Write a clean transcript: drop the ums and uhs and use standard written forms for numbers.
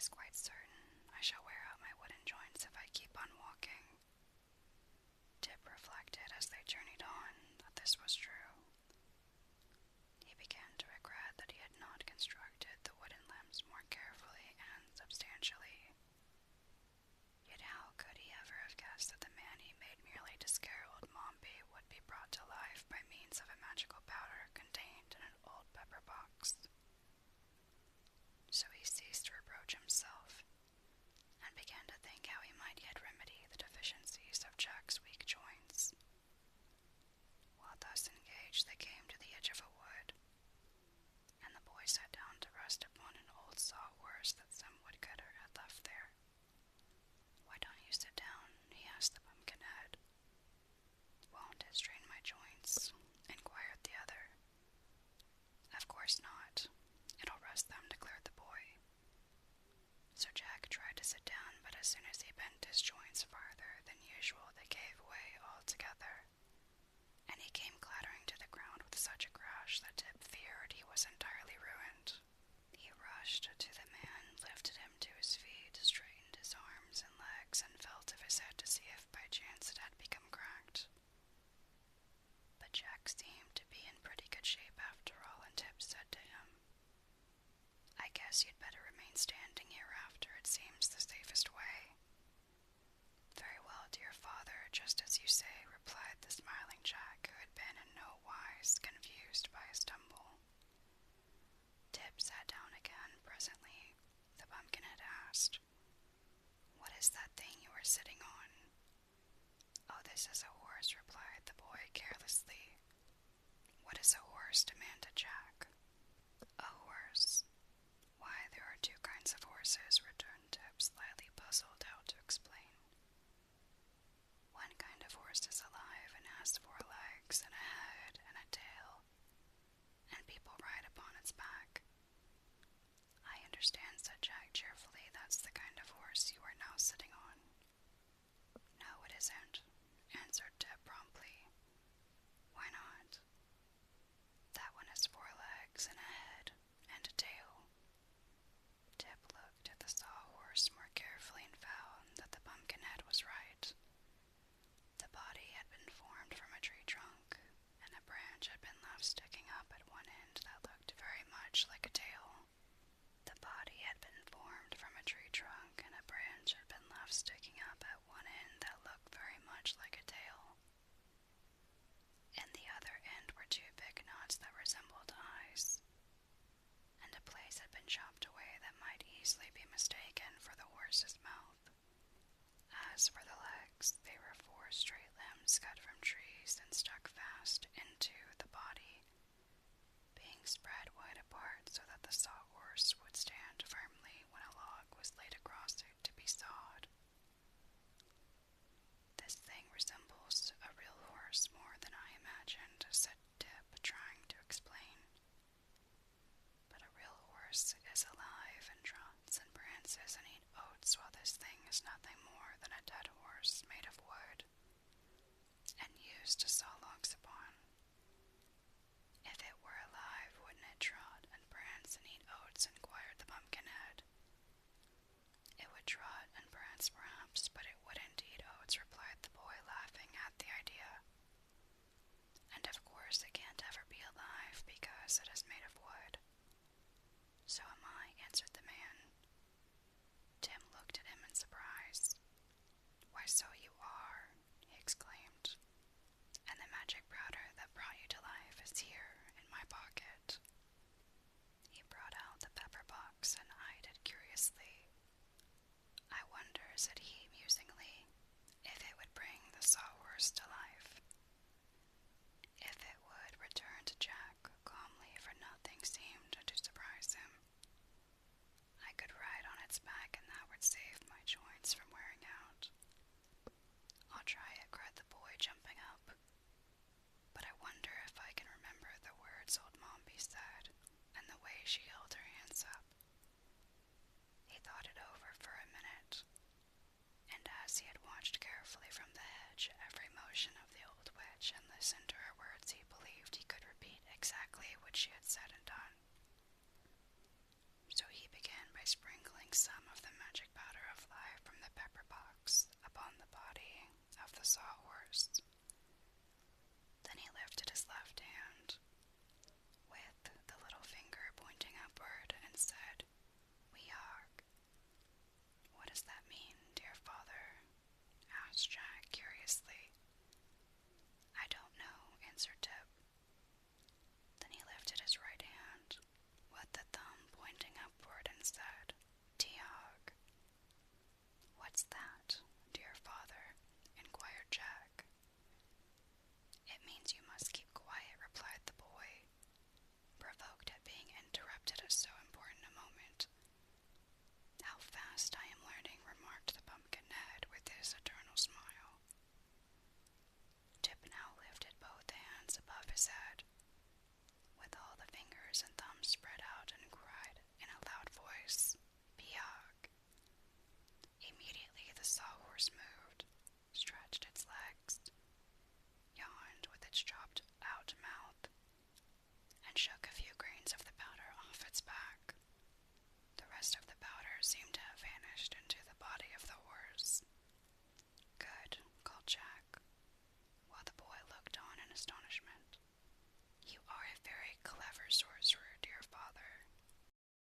is quite certain I shall wear out my wooden joints if I keep on walking. Tip reflected as they journeyed on that this was true. He began to regret that he had not constructed the wooden limbs more carefully and substantially. Yet how could he ever have guessed that the man he made merely to scare old Mombi would be brought to life by means of a magical powder contained in an old pepper box? So he ceased to reproach himself, and began to think how he might yet remedy the deficiencies of Jack's weak joints. While thus engaged, they came to the edge of a wood, and the boy sat down to rest upon an old sawhorse that some woodcutter had left there. "Why don't you sit down?" he asked the Pumpkinhead. "Won't it strain my joints?" inquired the other. "Of course not. It'll rest them," declared the boy. So Jack tried to sit down, but as soon as he bent his joints farther than usual, they gave way altogether, and he came clattering to the ground with such a crash that Tip feared he was entirely ruined. He rushed to the man, lifted him to his feet, straightened his arms and legs, and felt of his head to see if by chance it had become cracked. But Jack seemed to be in pretty good shape after all, and Tip said to him, "I guess you'd better remain standing hereafter. It seems the safest way." "Very well, dear father, just as you say," replied the smiling Jack, who had been in no wise confused by his tumble. Tip sat down again. Presently the Pumpkinhead asked, "What is that thing you are sitting on?" "Oh, this is a horse," replied the boy carelessly. "What is a horse?" demanded Jack. "A horse? Why, there are two kinds of horses," returned Tip, slightly puzzled how to explain. "One kind of horse is alive and has 4 legs and a head and a tail, and people ride upon its back." "I understand," said Jack cheerfully. "That's the kind of horse you are now sitting on." "No, it isn't," answered Tip promptly. "Why not?" "That one has 4 legs and a head and a tail." Tip looked at the sawhorse more carefully and found that the Pumpkinhead was right. The body had been formed from a tree trunk, and a branch had been left sticking up at one end that looked very much like a tail. The body had been formed from a tree trunk, and a branch had been left sticking up at one end that looked very much like a tail. In the other end were 2 big knots that resembled eyes, and a place had been chopped away that might easily be mistaken for the horse's mouth. As for the legs, they were 4 straight limbs cut from trees and stuck fast into the body, being spread wide apart so that the sawhorse would stand firmly when a log was laid across it to be sawed. "This thing resembles a real horse more than I imagined," said Tip, trying to explain. "But a real horse is alive and trots and prances and eats oats, while this thing is nothing more than a dead horse made of wood and used to saw logs upon." "If it were alive, wouldn't it trot and prance and eat oats?" inquired the Pumpkinhead. "It would trot and prance perhaps, but it wouldn't eat oats," replied the boy, laughing at the idea. "And of course it can't ever be alive because it is made of wood." "So am I," answered the man. Tim looked at him in surprise. "Why, so you are," he exclaimed. "And the magic powder that brought you to life is here in my pocket." He brought out the pepper box and eyed it curiously. "I wonder," said he musingly, "if it would bring the sawhorse to life." "If it would," returned Jack calmly, for nothing seemed to surprise him. "I could ride on its back, and that would save my joints from wearing out." "I'll try it," cried the boy, jumping up. "But I wonder if I can remember the words old Mombi said, and the way she held her hands up." He thought it over for a minute, and as he had watched carefully from the hedge every motion of the old witch and listened